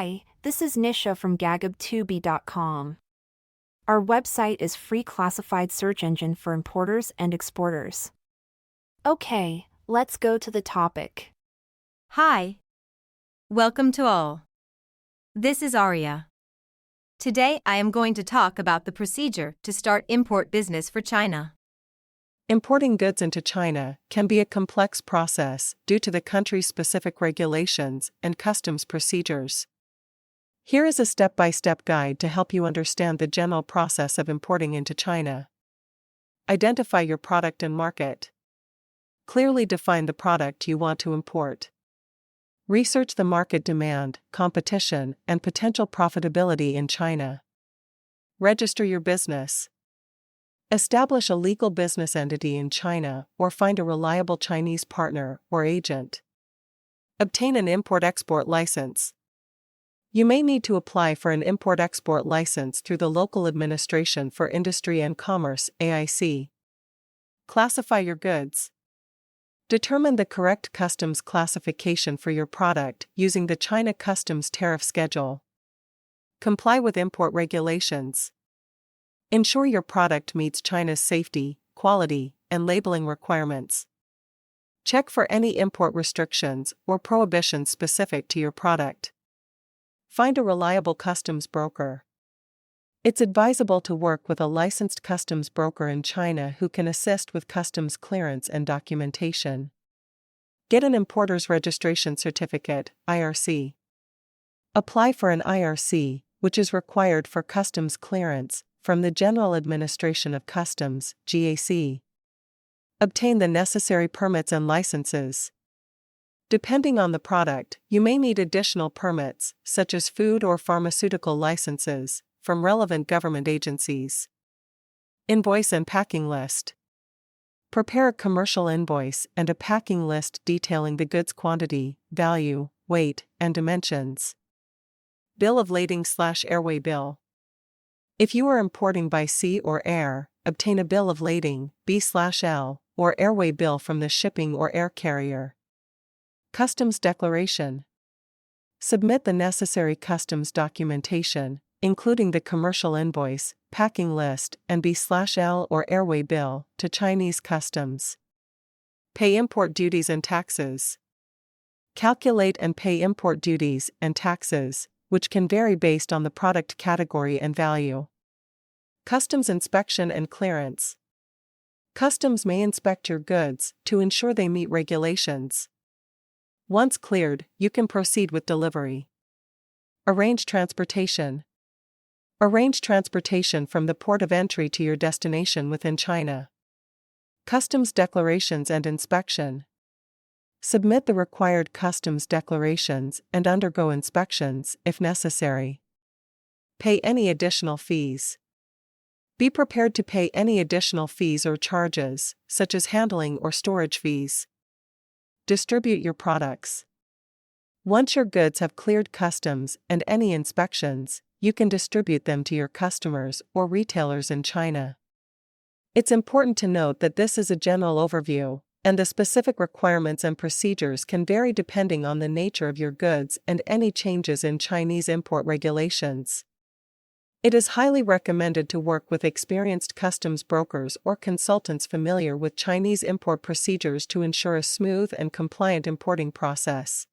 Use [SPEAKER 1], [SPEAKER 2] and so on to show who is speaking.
[SPEAKER 1] Hi, this is Nisha from gagab2b.com. Our website is free classified search engine for importers and exporters. Okay, let's go to the topic.
[SPEAKER 2] Hi. Welcome to all. This is Arya. Today I am going to talk about the procedure to start import business for China.
[SPEAKER 3] Importing goods into China can be a complex process due to the country's specific regulations and customs procedures. Here is a step-by-step guide to help you understand the general process of importing into China. Identify your product and market. Clearly define the product you want to import. Research the market demand, competition, and potential profitability in China. Register your business. Establish a legal business entity in China or find a reliable Chinese partner or agent. Obtain an import-export license. You may need to apply for an import-export license through the Local Administration for Industry and Commerce (AIC). Classify your goods. Determine the correct customs classification for your product using the China Customs Tariff Schedule. Comply with import regulations. Ensure your product meets China's safety, quality, and labeling requirements. Check for any import restrictions or prohibitions specific to your product. Find a reliable customs broker. It's advisable to work with a licensed customs broker in China who can assist with customs clearance and documentation. Get an Importer's Registration Certificate, IRC. Apply for an IRC, which is required for customs clearance, from the General Administration of Customs, GAC. Obtain the necessary permits and licenses. Depending on the product, you may need additional permits, such as food or pharmaceutical licenses, from relevant government agencies. Invoice and packing list. Prepare a commercial invoice and a packing list detailing the goods' quantity, value, weight, and dimensions. Bill of lading/airway bill. If you are importing by sea or air, obtain a bill of lading, B/L, or airway bill from the shipping or air carrier. Customs declaration. Submit the necessary customs documentation, including the commercial invoice, packing list, and B/L or airway bill, to Chinese customs. Pay import duties and taxes. Calculate and pay import duties and taxes, which can vary based on the product category and value. Customs inspection and clearance. Customs may inspect your goods to ensure they meet regulations. Once cleared, you can proceed with delivery. Arrange transportation. Arrange transportation from the port of entry to your destination within China. Customs declarations and inspection. Submit the required customs declarations and undergo inspections, if necessary. Pay any additional fees. Be prepared to pay any additional fees or charges, such as handling or storage fees. Distribute your products. Once your goods have cleared customs and any inspections, you can distribute them to your customers or retailers in China. It's important to note that this is a general overview, and the specific requirements and procedures can vary depending on the nature of your goods and any changes in Chinese import regulations. It is highly recommended to work with experienced customs brokers or consultants familiar with Chinese import procedures to ensure a smooth and compliant importing process.